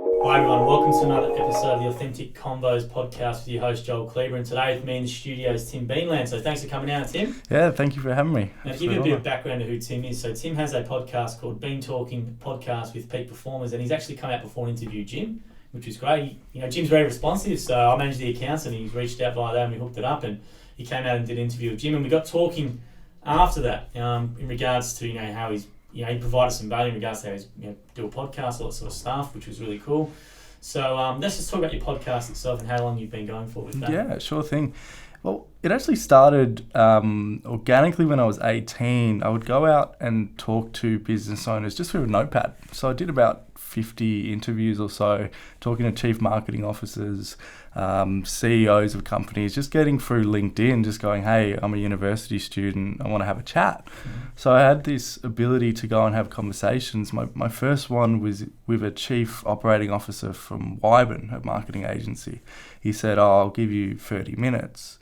Hi everyone, welcome to another episode of the Authentic Convos podcast with your host Joel Kleber, and today with me in the studio is Tim Beanland. So thanks for coming out, Tim. Yeah, thank you for having me. Now to give you a bit of background to who Tim is, so Tim has a podcast called Bean Talking Podcast with Peak Performers, and he's actually come out before and interviewed Jim, which is great. Jim's very responsive, so I manage the accounts and he's reached out via that and we hooked it up, and he came out and did an interview with Jim, and we got talking after that in regards to how he's he provided some value in regards to how he's do a podcast, all that sort of stuff, which was really cool. So let's just talk about your podcast itself and how long you've been going for with that. Yeah, sure thing. Well, it actually started organically when I was 18. I would go out and talk to business owners just with a notepad. So I did about 50 interviews or so, talking to chief marketing officers, CEOs of companies, just getting through LinkedIn, just going, hey, I'm a university student, I want to have a chat. Mm-hmm. So I had this ability to go and have conversations. My first one was with a chief operating officer from Wyburn, a marketing agency. He said, I'll give you 30 minutes.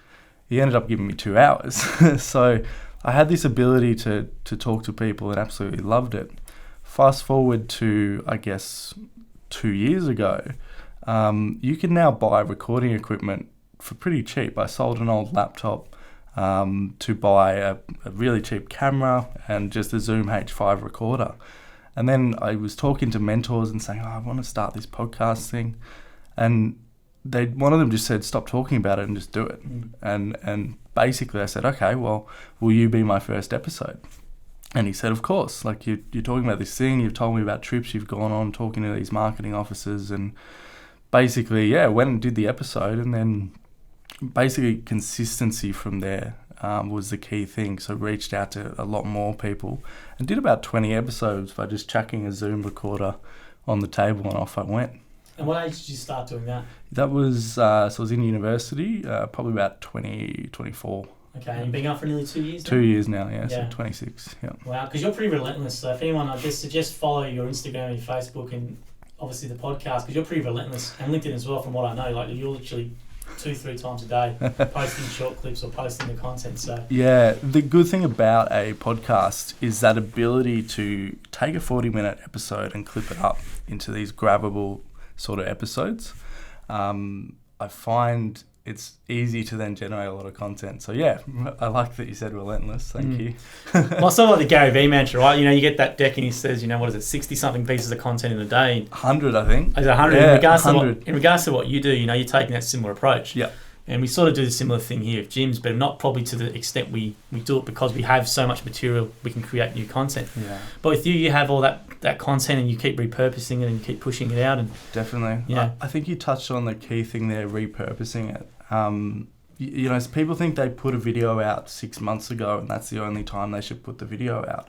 He ended up giving me 2 hours. So I had this ability to talk to people and absolutely loved it. Fast forward to, I guess, 2 years ago, you can now buy recording equipment for pretty cheap. I sold an old laptop to buy a really cheap camera and just a Zoom H5 recorder. And then I was talking to mentors and saying, I want to start this podcast thing. And one of them just said, stop talking about it and just do it. And basically I said, okay, well, will you be my first episode? And he said, of course, like you're talking about this thing, you've told me about trips you've gone on, talking to these marketing officers, and basically, went and did the episode, and then basically consistency from there was the key thing. So reached out to a lot more people and did about 20 episodes by just chucking a Zoom recorder on the table, and off I went. And what age did you start doing that? That was, so I was in university, probably about 24. Okay, and you've been going for nearly 2 years now? 2 years now, so 26, yeah. Wow, because you're pretty relentless. So if anyone, I just suggest follow your Instagram and your Facebook and obviously the podcast, because you're pretty relentless. And LinkedIn as well, from what I know. Like, you're literally 2-3 times a day posting short clips or posting the content. So yeah, the good thing about a podcast is that ability to take a 40-minute episode and clip it up into these grabbable sort of episodes. I find it's easy to then generate a lot of content. So yeah, I like that you said relentless. Thank you. Well, sort of like the Gary Vee mantra, right? You get that deck and he says, what is it, 60-something pieces of content in a day? 100, I think. Is it 100? Yeah, in regards to what you do, you're taking that similar approach. Yeah. And we sort of do the similar thing here with Jim's, but not probably to the extent we do it, because we have so much material, we can create new content. Yeah. But with you have all that content and you keep repurposing it and you keep pushing it out. And definitely. Yeah. I think you touched on the key thing there, repurposing it. So people think they put a video out 6 months ago and that's the only time they should put the video out.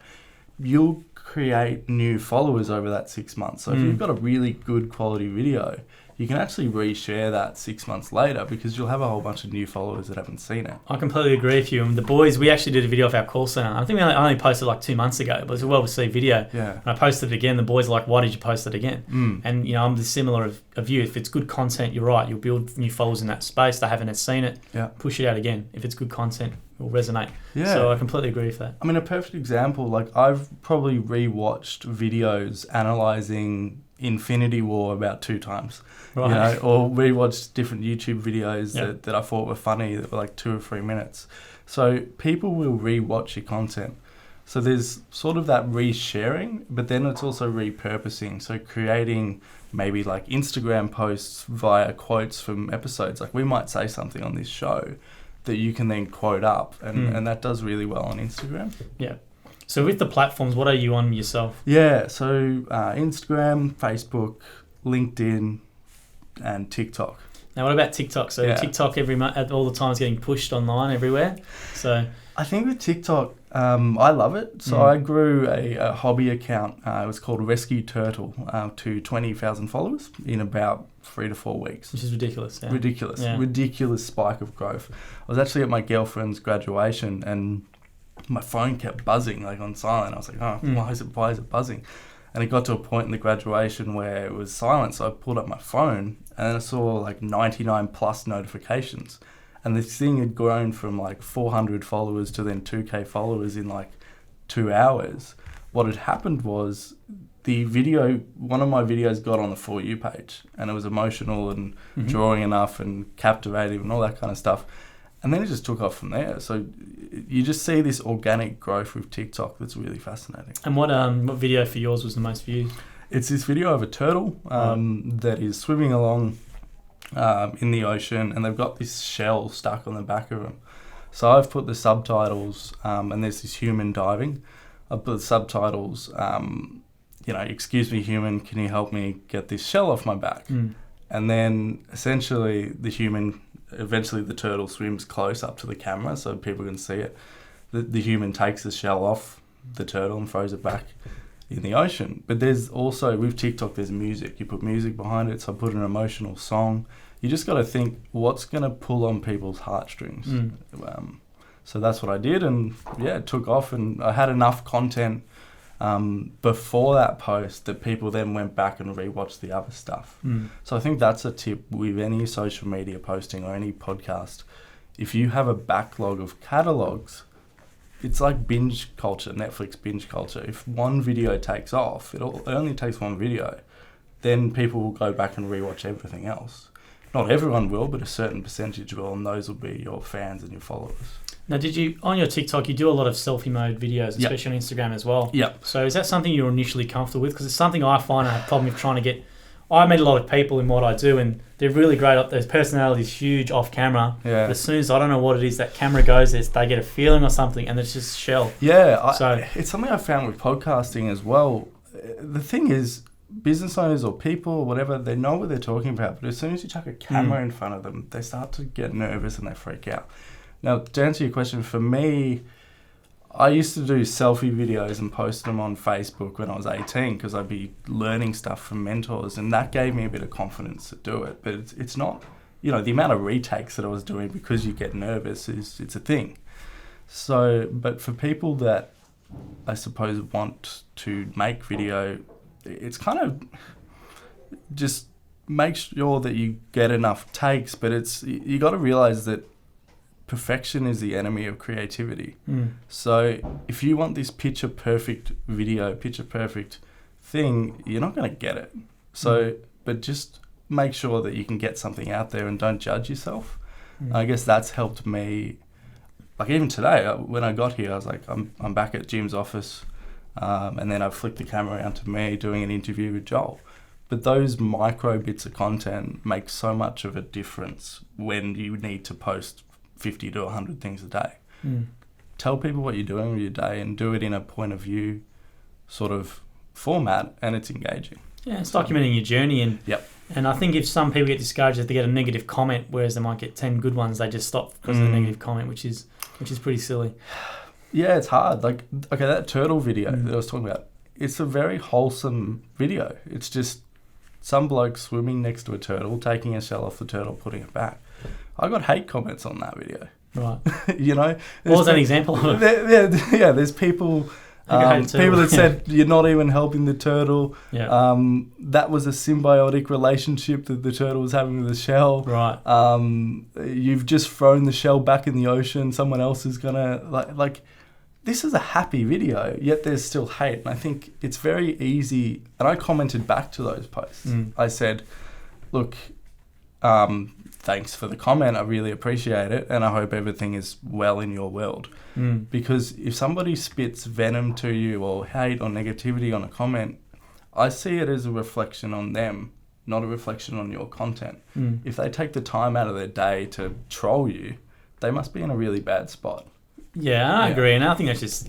You'll create new followers over that 6 months. So if you've got a really good quality video, you can actually reshare that 6 months later, because you'll have a whole bunch of new followers that haven't seen it. I completely agree with you. And the boys, we actually did a video of our call center. I think we only posted like 2 months ago, but it's a well-received video. Yeah. And I posted it again. The boys are like, why did you post it again? And, I'm the similar of you. If it's good content, you're right. You'll build new followers in that space. They haven't seen it. Yeah. Push it out again. If it's good content, it will resonate. Yeah. So I completely agree with that. I mean, a perfect example, like I've probably rewatched videos analysing Infinity War about 2 times. Right. Or rewatched different YouTube videos that I thought were funny that were like 2 or 3 minutes. So people will rewatch your content. So there's sort of that resharing, but then it's also repurposing. So creating maybe like Instagram posts via quotes from episodes. Like we might say something on this show that you can then quote up, and that does really well on Instagram. Yeah. So with the platforms, what are you on yourself? Yeah, so Instagram, Facebook, LinkedIn, and TikTok. Now, what about TikTok? So TikTok every month, all the time is getting pushed online everywhere. So I think with TikTok, I love it. So I grew a hobby account. It was called Rescue Turtle to 20,000 followers in about 3 to 4 weeks. Which is ridiculous. Yeah. Ridiculous spike of growth. I was actually at my girlfriend's graduation and my phone kept buzzing like on silent. I was like, why is it buzzing? And it got to a point in the graduation where it was silent. So I pulled up my phone and then I saw like 99 plus notifications. And this thing had grown from like 400 followers to then 2K followers in like 2 hours. What had happened was one of my videos got on the For You page, and it was emotional and drawing enough and captivating and all that kind of stuff. And then it just took off from there. So you just see this organic growth with TikTok that's really fascinating. And what video for yours was the most viewed? It's this video of a turtle that is swimming along in the ocean, and they've got this shell stuck on the back of them. So I've put the subtitles, and there's this human diving. I've put the subtitles, excuse me, human, can you help me get this shell off my back? And then essentially eventually the turtle swims close up to the camera so people can see it. The human takes the shell off the turtle and throws it back in the ocean. But there's also, with TikTok, there's music. You put music behind it, so I put an emotional song. You just got to think, what's going to pull on people's heartstrings? So that's what I did, and yeah, it took off, and I had enough content before that post that people then went back and rewatched the other stuff. So I think that's a tip with any social media posting or any podcast. If you have a backlog of catalogs, it's like binge culture, Netflix binge culture. If one video takes off, it only takes one video, then people will go back and rewatch everything else. Not everyone will, but a certain percentage will, and those will be your fans and your followers. Now, on your TikTok, you do a lot of selfie mode videos, especially on Instagram as well. Yep. So is that something you're initially comfortable with? Because it's something I find I have a problem with trying to get. I meet a lot of people in what I do, and they're really great. Their personality is huge off camera. Yeah. But as soon as I don't know what it is, that camera goes, they get a feeling or something, and it's just shell. Yeah. It's something I found with podcasting as well. The thing is, business owners or people or whatever, they know what they're talking about, but as soon as you chuck a camera in front of them, they start to get nervous and they freak out. Now, to answer your question, for me, I used to do selfie videos and post them on Facebook when I was 18 because I'd be learning stuff from mentors, and that gave me a bit of confidence to do it. But it's not, the amount of retakes that I was doing because you get nervous it's a thing. So, but for people that I suppose want to make video, it's kind of just make sure that you get enough takes, but you got to realize that perfection is the enemy of creativity. So if you want this picture perfect video, picture perfect thing, you're not going to get it. So, but just make sure that you can get something out there and don't judge yourself. I guess that's helped me. Like even today, when I got here, I was like, I'm back at Jim's office, and then I flicked the camera around to me doing an interview with Joel. But those micro bits of content make so much of a difference when you need to post 50 to 100 things a day. Tell people what you're doing with your day and do it in a point of view sort of format, and it's engaging. Yeah, it's documenting your journey. And I think if some people get discouraged if they get a negative comment, whereas they might get 10 good ones, they just stop because of the negative comment, which is pretty silly. Yeah, it's hard. Like, okay, that turtle video that I was talking about, it's a very wholesome video. It's just some bloke swimming next to a turtle, taking a shell off the turtle, putting it back. I got hate comments on that video. Right. What was an example of it? There's people people that said you're not even helping the turtle. Yeah. That was a symbiotic relationship that the turtle was having with the shell. Right. You've just thrown the shell back in the ocean. Someone else is gonna like. This is a happy video, yet there's still hate. And I think it's very easy. And I commented back to those posts. I said, look, thanks for the comment. I really appreciate it. And I hope everything is well in your world. Because if somebody spits venom to you or hate or negativity on a comment, I see it as a reflection on them, not a reflection on your content. If they take the time out of their day to troll you, they must be in a really bad spot. Yeah, I agree. And I think that's just,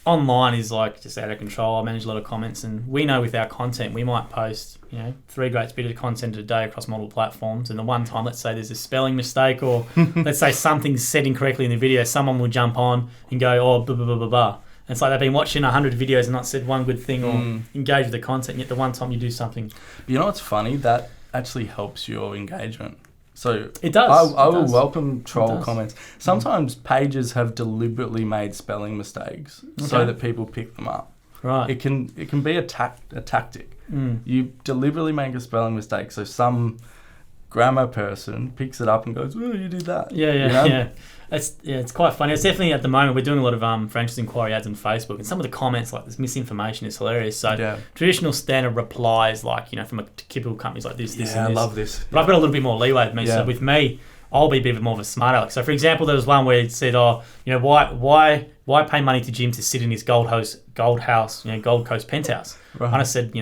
online is like just out of control. I manage a lot of comments, and we know with our content, we might post, 3 great bits of content a day across multiple platforms. And the one time, let's say there's a spelling mistake, or let's say something's said incorrectly in the video, someone will jump on and go, oh, blah, blah, blah, blah, blah. And it's like they've been watching 100 videos and not said one good thing or engaged with the content, yet the one time you do something. You know what's funny? That actually helps your engagement. So it does. I will welcome troll comments. Sometimes pages have deliberately made spelling mistakes so that people pick them up. Right. It can be a tactic. You deliberately make a spelling mistake so some grammar person picks it up and goes, "Oh, you did that." Yeah, You know? yeah. It's quite funny. It's definitely at the moment we're doing a lot of franchise inquiry ads on Facebook, and some of the comments like this misinformation is hilarious. So traditional standard replies from a typical companies like this, and this. I love this. But I've got a little bit more leeway with me. So with me, I'll be a bit more of a smart aleck. So for example, there was one where it said, why pay money to Jim to sit in his Gold Coast penthouse? Right. And I said,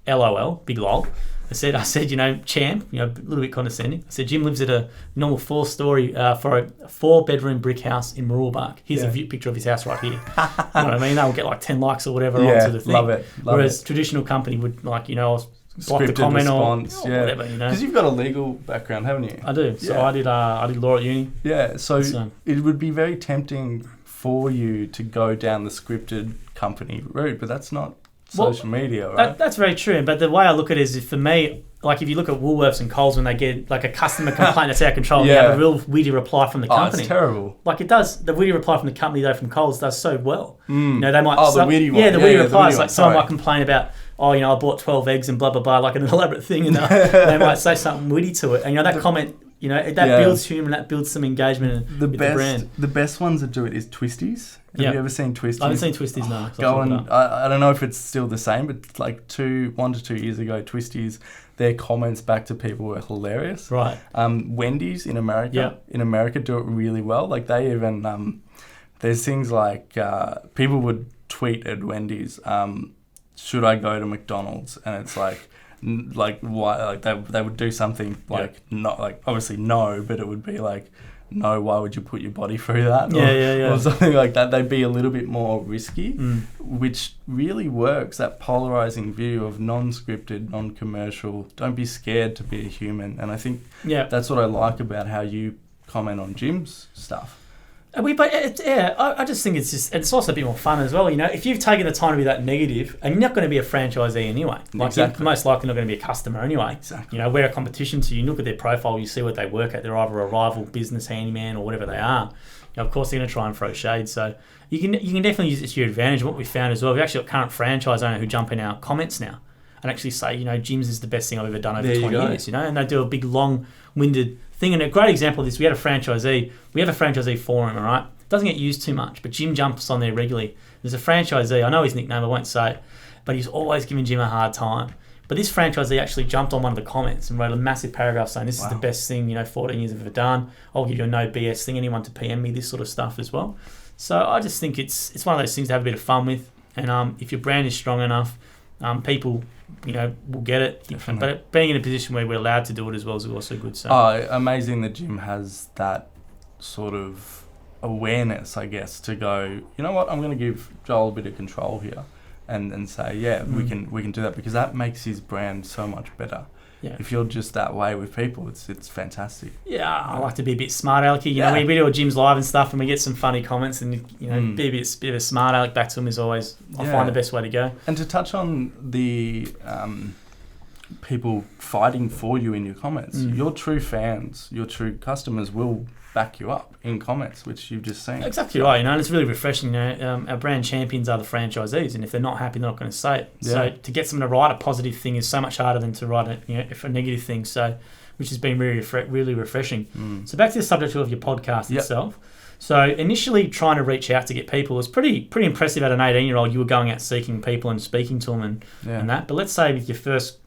LOL, big lol. I said, champ, a little bit condescending. I said, Jim lives at a normal 4-story for a 4-bedroom brick house in Mooroolbark. Here's a picture of his house right here. You know what I mean? They'll get like 10 likes or whatever onto the thing. Love it. Whereas traditional company would block the Scripted comment response, or whatever. Because you've got a legal background, haven't you? I do. So I did law at uni. Yeah. So it would be very tempting for you to go down the scripted company route, but that's not social media, right? That's very true. But the way I look at it is, for me, like if you look at Woolworths and Coles, when they get like a customer complaint that's out of control, you have a real witty reply from the company. It's terrible. Like it does. The witty reply from the company though from Coles does so well. They might. The witty one. Yeah, the witty reply is like someone might complain about, I bought 12 eggs and blah blah blah, like an elaborate thing, and they might say something witty to it, and that comment. That builds humor and that builds some engagement with the brand. The best ones that do it is Twisties. Have you ever seen Twisties? I haven't seen Twisties, no. I don't know if it's still the same, but like 1 to 2 years ago, Twisties, their comments back to people were hilarious. Right. Wendy's in America do it really well. Like they even, there's things like people would tweet at Wendy's, should I go to McDonald's? And it's like why? Like they would do something like not like obviously no, but it would be like, no, why would you put your body through that? Or something like that. They'd be a little bit more risky, which really works. That polarizing view of non-scripted, non-commercial. Don't be scared to be a human. And I think that's what I like about how you comment on Jim's stuff. I just think it's also a bit more fun as well. If you've taken the time to be that negative, and you're not going to be a franchisee anyway. Like you're most likely not going to be a customer anyway. Exactly. We're a competition to you. Look at their profile, you see what they work at. They're either a rival business handyman or whatever they are. Of course, they're going to try and throw shade. So you can definitely use it to your advantage. What we found as well, we've actually got current franchise owner who jump in our comments now and actually say, Jim's is the best thing I've ever done over 20 years. And they do a big long-winded thing. And a great example of this, we have a franchisee forum, all right? Doesn't get used too much, but Jim jumps on there regularly. There's a franchisee, I know his nickname, I won't say it, but he's always giving Jim a hard time. But this franchisee actually jumped on one of the comments and wrote a massive paragraph saying, this is the best thing, 14 years I've ever done. I'll give you a no BS thing, anyone to PM me, this sort of stuff as well. So I just think it's one of those things to have a bit of fun with. And if your brand is strong enough, people, will get it. Definitely. But being in a position where we're allowed to do it as well is also good. So. Amazing that Jim has that sort of awareness, I guess, to go, you know what, I'm going to give Joel a bit of control here and say, we can do that, because that makes his brand so much better. Yeah. If you're just that way with people, it's fantastic. Yeah, I like to be a bit smart alecky. We do our Jim's live and stuff, and we get some funny comments, and be a bit of a smart aleck back to him is always, I find the best way to go. And to touch on the people fighting for you in your comments, your true fans, your true customers will back you up in comments, which you've just seen. Exactly right, and it's really refreshing. Our brand champions are the franchisees, and if they're not happy, they're not going to say it. Yeah. So to get someone to write a positive thing is so much harder than to write a negative thing. So, which has been really refreshing. So back to the subject of your podcast itself. So initially trying to reach out to get people was pretty impressive. At an 18-year-old, you were going out seeking people and speaking to them and that. But let's say with your first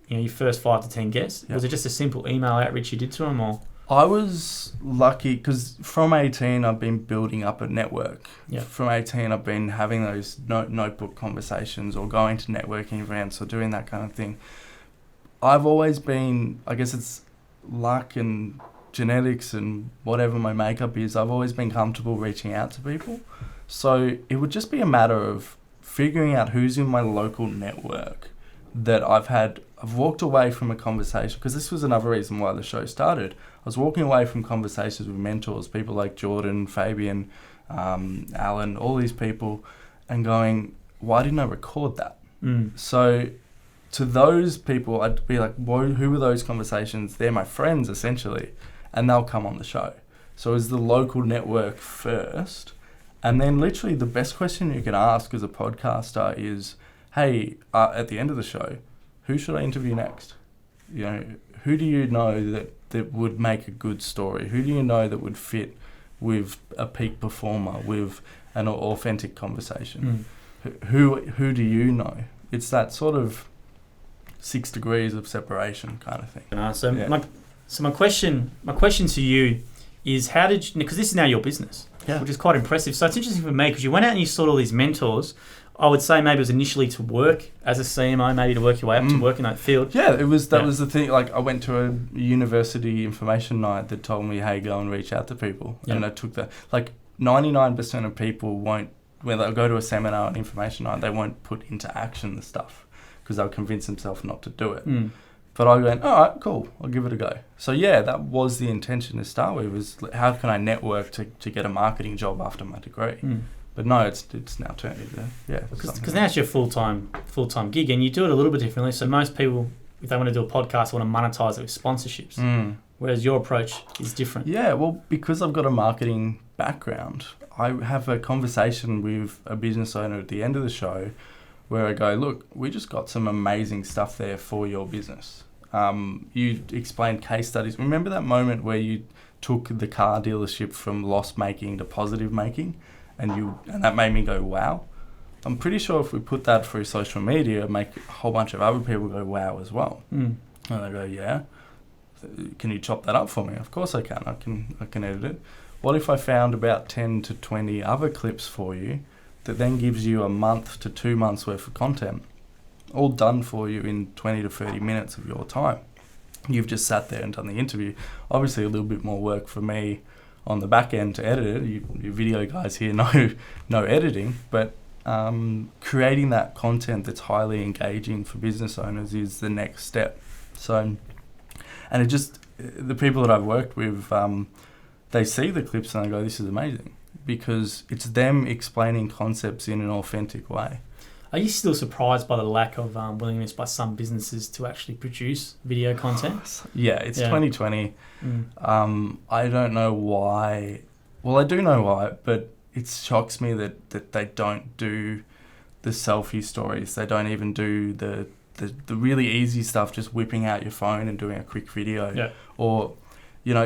5 to 10 guests, was it just a simple email outreach you did to them, or? I was lucky because from 18 I've been building up a network. Yep. From 18 I've been having those notebook conversations or going to networking events or doing that kind of thing. I've always been, I guess it's luck and genetics and whatever my makeup is, I've always been comfortable reaching out to people. So it would just be a matter of figuring out who's in my local network that I've walked away from a conversation, because this was another reason why the show started. I was walking away from conversations with mentors, people like Jordan, Fabian, Alan, all these people, and going, why didn't I record that? So to those people, I'd be like, who were those conversations? They're my friends, essentially, and they'll come on the show. So it was the local network first, and then literally the best question you can ask as a podcaster is, hey, at the end of the show, who should I interview next? Who do you know that would make a good story? Who do you know that would fit with a peak performer, with an authentic conversation? Who do you know? It's that sort of 6 degrees of separation kind of thing. My question to you is, how did you, because this is now your business, which is quite impressive. So it's interesting for me because you went out and you sought all these mentors. I would say maybe it was initially to work as a CMO, maybe to work your way up to work in that field. Yeah, it was. That was the thing. Like, I went to a university information night that told me, hey, go and reach out to people. Yeah. And I took that. Like, 99% of people won't, when they go to a seminar and information night, they won't put into action the stuff because they'll convince themselves not to do it. But I went, all right, cool, I'll give it a go. So yeah, that was the intention to start with, was how can I network to get a marketing job after my degree? But no, it's now turned into, because now it's your full-time gig, and you do it a little bit differently. So most people, if they want to do a podcast, want to monetize it with sponsorships, whereas your approach is different. Yeah, well, because I've got a marketing background, I have a conversation with a business owner at the end of the show where I go, look, we just got some amazing stuff there for your business. You explained case studies. Remember that moment where you took the car dealership from loss making to positive making? And that made me go, wow. I'm pretty sure if we put that through social media, it'd make a whole bunch of other people go, wow, as well. And I go, yeah. Can you chop that up for me? Of course I can. I can edit it. What if I found about 10 to 20 other clips for you that then gives you a month to 2 months worth of content, all done for you in 20 to 30 minutes of your time? You've just sat there and done the interview. Obviously a little bit more work for me on the back end to edit it. You video guys here no editing, but creating that content that's highly engaging for business owners is the next step. So, and it just, the people that I've worked with, they see the clips and they go, this is amazing, because it's them explaining concepts in an authentic way. Are you still surprised by the lack of willingness by some businesses to actually produce video content? Yeah, it's 2020. I don't know why. Well, I do know why, but it shocks me that they don't do the selfie stories. They don't even do the really easy stuff, just whipping out your phone and doing a quick video. Yeah. Or,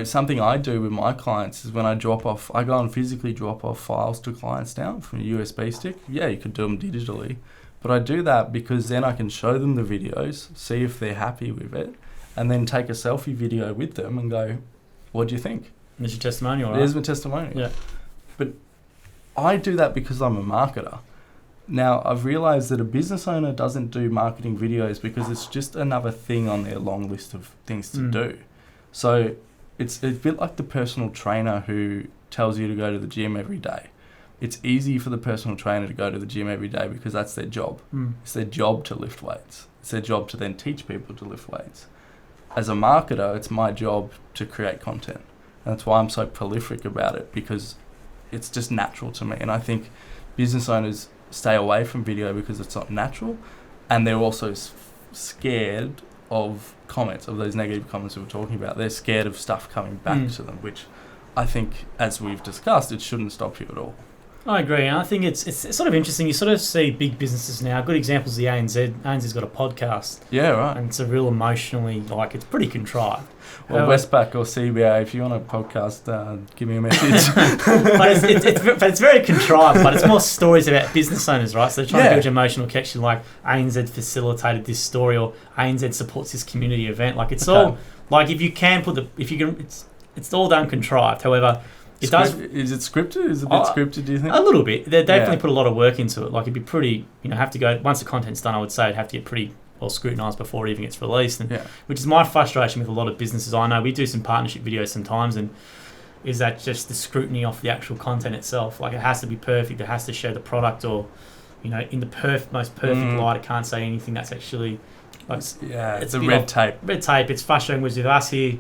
something I do with my clients is when I go and physically drop off files to clients now from a USB stick. Yeah, you could do them digitally. But I do that because then I can show them the videos, see if they're happy with it, and then take a selfie video with them and go, what do you think? There's your testimonial, right? There's my testimonial. Yeah. But I do that because I'm a marketer. Now, I've realised that a business owner doesn't do marketing videos because it's just another thing on their long list of things to do. So it's a bit like the personal trainer who tells you to go to the gym every day. It's easy for the personal trainer to go to the gym every day because that's their job. It's their job to lift weights. It's their job to then teach people to lift weights. As a marketer, it's my job to create content. And that's why I'm so prolific about it, because it's just natural to me. And I think business owners stay away from video because it's not natural, and they're also scared of comments, of those negative comments we were talking about. They're scared of stuff coming back to them, which I think, as we've discussed, it shouldn't stop you at all. I agree, and I think it's sort of interesting. You sort of see big businesses now. Good examples, the ANZ. ANZ's got a podcast. Yeah, right. And it's a real emotionally, it's pretty contrived. Well, Westpac or CBA, if you want a podcast, give me a message. but it's very contrived, but it's more stories about business owners, right? So they're trying to build emotional connection, like ANZ facilitated this story, or ANZ supports this community event. It's all, if you can it's all done contrived. However, Is it scripted? Is it a bit scripted, do you think? A little bit. They definitely put a lot of work into it. It'd be pretty, have to go, once the content's done, I would say it'd have to get pretty well scrutinised before it even gets released. And which is my frustration with a lot of businesses. I know we do some partnership videos sometimes, and is that just the scrutiny of the actual content itself. It has to be perfect. It has to show the product, or, in the most perfect light. It can't say anything that's actually, it's a red tape. Red tape. It's frustrating with us here.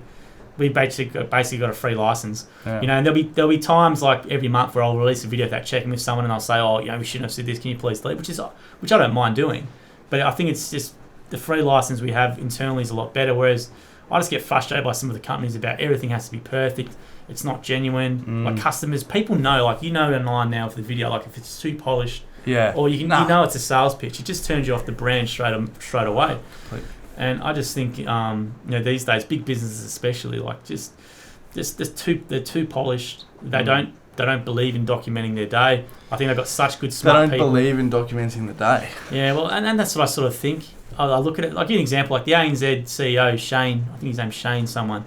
We basically got a free license, and there'll be times every month where I'll release a video without checking with someone, and I'll say, we shouldn't have said this. Can you please delete? Which I don't mind doing, but I think it's just the free license we have internally is a lot better. Whereas I just get frustrated by some of the companies about everything has to be perfect. It's not genuine. Customers, people know, online now for the video, if it's too polished, or you know it's a sales pitch, it just turns you off the brand straight away. And I just think, these days, big businesses especially, like they're too polished. They don't believe in documenting their day. I think they've got such good smart people. They don't believe in documenting the day. Yeah, well, and that's what I sort of think. I look at it, like an example, like the ANZ CEO, Shane, I think his name's Shane someone.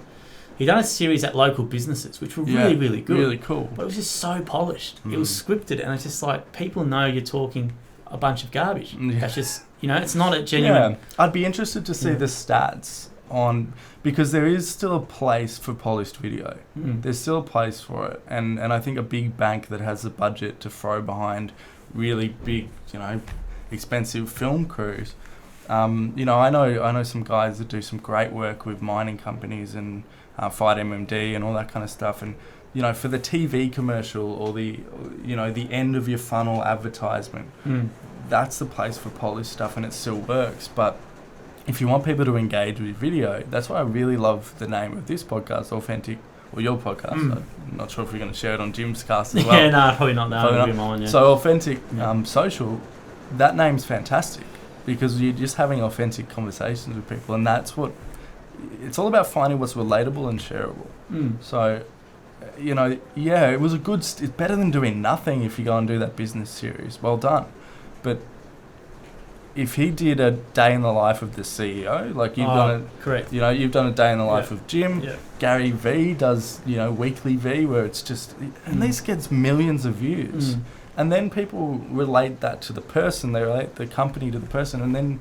He done a series at local businesses, which were really, really good. Really cool. But it was just so polished. It was scripted, and it's just like, people know you're talking a bunch of garbage. Yeah. That's just, it's not a genuine... Yeah, I'd be interested to see the stats on... Because there is still a place for polished video. There's still a place for it. And I think a big bank that has the budget to throw behind really big, expensive film crews. I know some guys that do some great work with mining companies and Fight MMD and all that kind of stuff. And, for the TV commercial or the end of your funnel advertisement, that's the place for polished stuff, and it still works. But if you want people to engage with video, that's why I really love the name of this podcast, Authentic, or your podcast. I'm not sure if we're going to share it on Jim's cast as well. Yeah, no, probably not. That'll be mine, yeah. So Authentic Social, that name's fantastic because you're just having authentic conversations with people, and that's what it's all about, finding what's relatable and shareable. So, it was it's better than doing nothing if you go and do that business series. Well done. But if he did a day in the life of the CEO, like you've done it, correct. You've done a day in the life of Jim. Yeah. Gary V does, weekly V, where it's just, and this gets millions of views. And then people relate that to the person, they relate the company to the person, and then,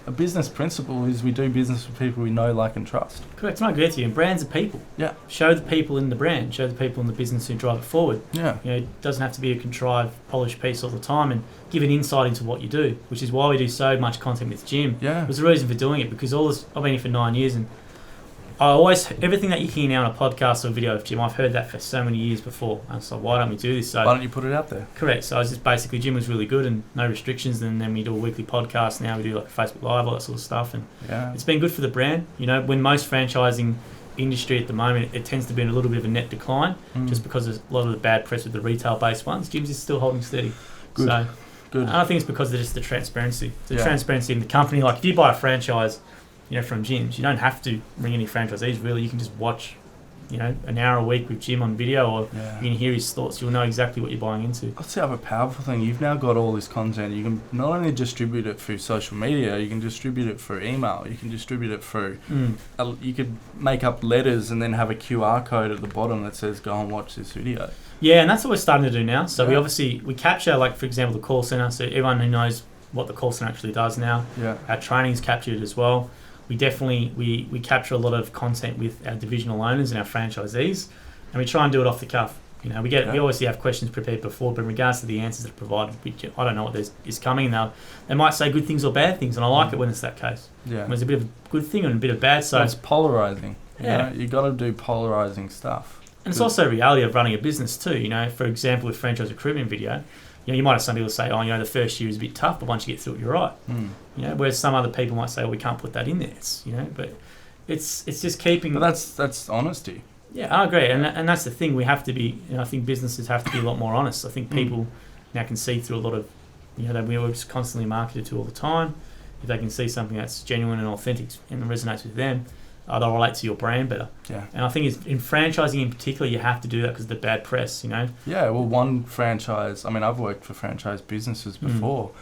a business principle is we do business with people we know, like, and trust. Correct. I agree with you. And brands are people. Yeah. Show the people in the brand. Show the people in the business who drive it forward. Yeah. It doesn't have to be a contrived, polished piece all the time, and give an insight into what you do, which is why we do so much content with Jim. Yeah. There's a reason for doing it, because I've been here for 9 years, and everything that you hear now on a podcast or video of Jim, I've heard that for so many years before. And so why don't we do this? So why don't you put it out there? Correct. So I was just basically, Jim was really good and no restrictions, and then we do a weekly podcast. Now we do like a Facebook Live, all that sort of stuff, and it's been good for the brand. When most franchising industry at the moment, it tends to be in a little bit of a net decline, just because there's a lot of the bad press with the retail-based ones. Jim's is still holding steady. Good. So, Good. And I think it's because of just the transparency. The transparency in the company. Like if you buy a franchise, from Jim's, you don't have to bring any franchisees, really. You can just watch, an hour a week with Jim on video, or you can hear his thoughts. You'll know exactly what you're buying into. That's the other powerful thing. You've now got all this content. You can not only distribute it through social media, you can distribute it through email. You can distribute it through... you could make up letters and then have a QR code at the bottom that says, go and watch this video. Yeah, and that's what we're starting to do now. So we capture, like, for example, the call centre. So everyone who knows what the call centre actually does now. Yeah. Our training's captured as well. We definitely we capture a lot of content with our divisional owners and our franchisees, and we try and do it off the cuff. We obviously have questions prepared before, but in regards to the answers that are provided, I don't know what is coming. They might say good things or bad things, and I like it when it's that case. Yeah, when there's a bit of a good thing and a bit of bad. So it's polarizing. You got to do polarizing stuff. And it's also a reality of running a business too. For example, with franchise recruitment video. You might have some people say, the first year is a bit tough, but once you get through it, you're right. Whereas some other people might say, we can't put that in there. But it's just keeping... But that's honesty. Yeah, I agree. And that's the thing. We have to be... I think businesses have to be a lot more honest. I think people now can see through a lot of... that we're just constantly marketed to all the time. If they can see something that's genuine and authentic and resonates with them, they'll relate to your brand better. Yeah. And I think in franchising in particular, you have to do that because of the bad press, Yeah, well, one franchise... I've worked for franchise businesses before.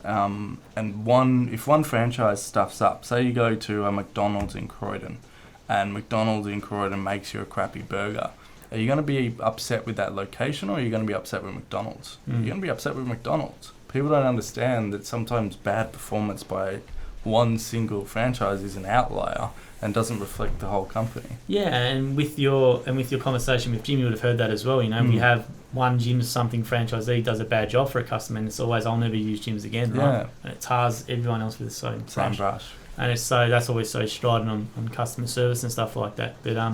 And if one franchise stuffs up, say you go to a McDonald's in Croydon, and McDonald's in Croydon makes you a crappy burger, are you going to be upset with that location, or are you going to be upset with McDonald's? You're going to be upset with McDonald's. People don't understand that sometimes bad performance by one single franchise is an outlier and doesn't reflect the whole company. Yeah, and with your conversation with Jim, you would have heard that as well. We have one Jim's something franchisee does a bad job for a customer, and it's always, I'll never use Jim's again, right? Yeah. And it tars everyone else with the same brush. And it's that's always so strident on customer service and stuff like that. But I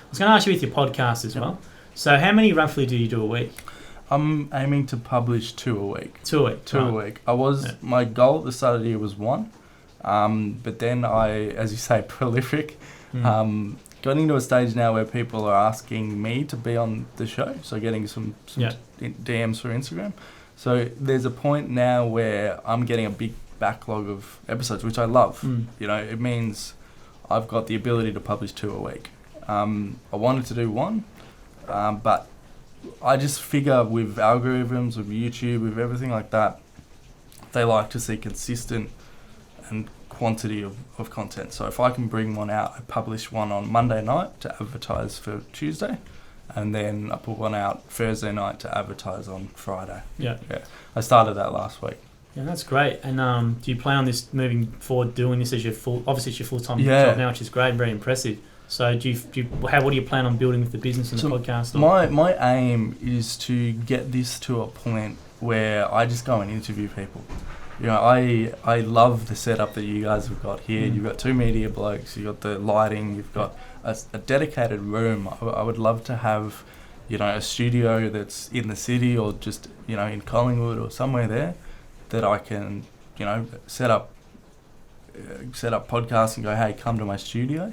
was going to ask you with your podcast as well. So how many roughly do you do a week? I'm aiming to publish 2 a week. 2 a week. A week. My goal at the start of the year was 1. But then I, as you say, prolific, got into a stage now where people are asking me to be on the show, so getting some DMs through Instagram. So there's a point now where I'm getting a big backlog of episodes, which I love. Mm. You know, it means I've got the ability to publish 2 a week. I wanted to do 1, but I just figure with algorithms, with YouTube, with everything like that, they like to see consistent and quantity of content. So if I can bring one out, I publish one on Monday night to advertise for Tuesday, and then I put one out Thursday night to advertise on Friday. Yeah. I started that last week. Yeah, that's great. And do you plan on this moving forward, doing this as your obviously it's your full-time Yeah. job now, which is great and very impressive. So what do you plan on building with the business and the podcast? My aim is to get this to a point where I just go and interview people. You know, I love the setup that you guys have got here. You've got 2 media blokes, you've got the lighting, you've got a dedicated room. I would love to have, you know, a studio that's in the city or just, you know, in Collingwood or somewhere there that I can, you know, set up podcasts and go, hey, come to my studio.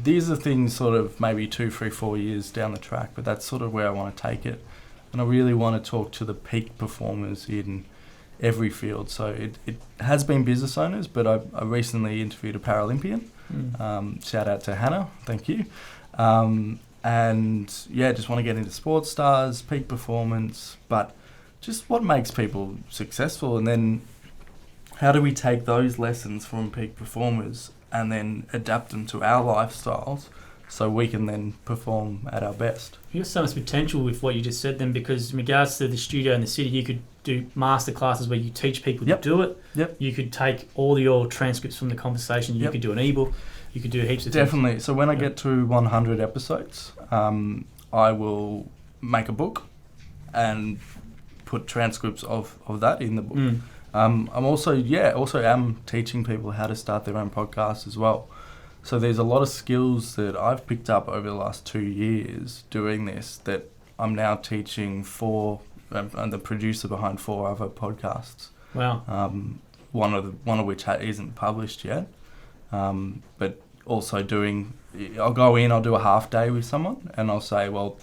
These are things sort of maybe 2, 3, 4 years down the track, but that's sort of where I want to take it. And I really want to talk to the peak performers in every field. So it has been business owners, but I recently interviewed a Paralympian. Shout out to Hannah, thank you. And yeah, just want to get into sports stars, peak performance, but just what makes people successful, and then how do we take those lessons from peak performers and then adapt them to our lifestyles so we can then perform at our best. You have so much potential with what you just said then, because in regards to the studio in the city, you could do master classes where you teach people to do it. Yep. You could take all your transcripts from the conversation. You could do an ebook. You could do heaps of Definitely. things. So when I get to 100 episodes, I will make a book and put transcripts of that in the book. I'm also am teaching people how to start their own podcast as well. So there's a lot of skills that I've picked up over the last 2 years doing this that I'm now teaching I'm the producer behind 4 other podcasts. Wow. One of which isn't published yet. But also I'll go in, I'll do a half day with someone and I'll say, well,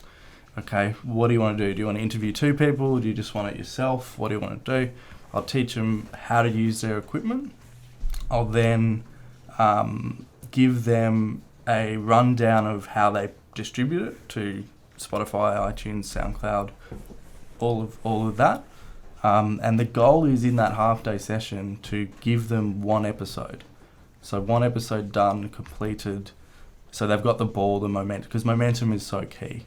okay, what do you want to do? Do you want to interview 2 people? Do you just want it yourself? What do you want to do? I'll teach them how to use their equipment. I'll then give them a rundown of how they distribute it to Spotify, iTunes, SoundCloud, all of that. And the goal is in that half-day session to give them 1 episode. So 1 episode done, completed, so they've got the ball, the momentum, because momentum is so key.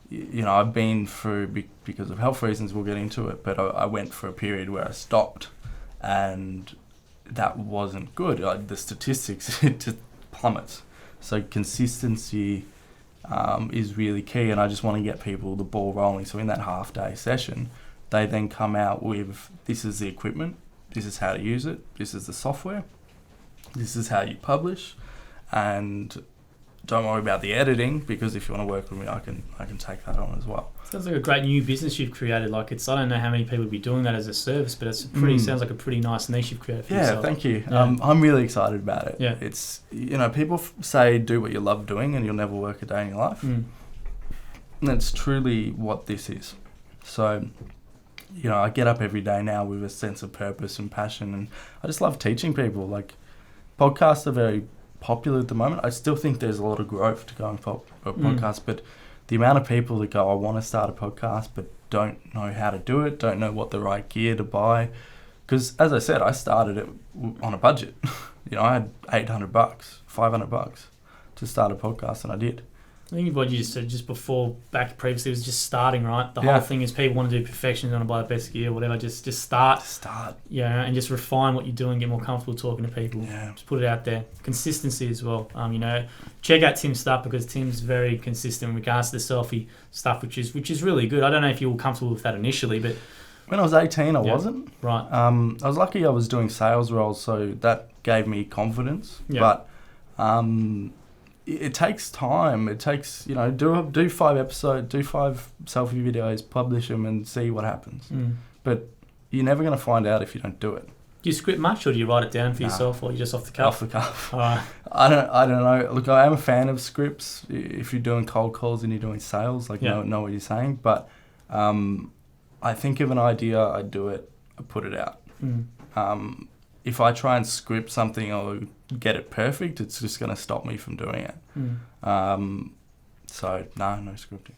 You know, I've been through, because of health reasons, we'll get into it, but I went for a period where I stopped and that wasn't good. The statistics, it just plummets. So consistency is really key, and I just want to get people the ball rolling. So in that half-day session, they then come out with, this is the equipment, this is how to use it, this is the software, this is how you publish, and don't worry about the editing, because if you want to work with me, I can take that on as well. Sounds like a great new business you've created. Like I don't know how many people would be doing that as a service, but it's sounds like a pretty nice niche you've created for yourself. Yeah, thank you. Yeah. I'm really excited about it. Yeah. It's, you know, people say do what you love doing and you'll never work a day in your life. And that's truly what this is. So, you know, I get up every day now with a sense of purpose and passion, and I just love teaching people. Like, podcasts are very popular at the moment. I still think there's a lot of growth to going for podcasts, but the amount of people that go, I want to start a podcast, but don't know how to do it, don't know what the right gear to buy. Because, as I said, I started it on a budget. You know, I had $800, $500 to start a podcast, and I did. I think what you just said just before, back previously, was just starting, right? The whole thing is people want to do perfection, want to buy the best gear, whatever. Just start. Yeah, and just refine what you're doing, get more comfortable talking to people. Yeah. Just put it out there. Consistency as well. You know, check out Tim's stuff, because Tim's very consistent in regards to the selfie stuff, which is really good. I don't know if you were comfortable with that initially, but when I was 18, I wasn't. Right. I was lucky I was doing sales roles, so that gave me confidence. Yeah. But it takes time. It takes, you know, do 5 episodes, do 5 selfie videos, publish them, and see what happens. But you're never going to find out if you don't do it. Do you script much, or do you write it down for yourself, or you just off the cuff? Off the cuff. All right. I don't know. Look, I am a fan of scripts. If you're doing cold calls and you're doing sales, know what you're saying. But I think of an idea, I do it, I put it out. If I try and script something or get it perfect, it's just going to stop me from doing it. So, no scripting.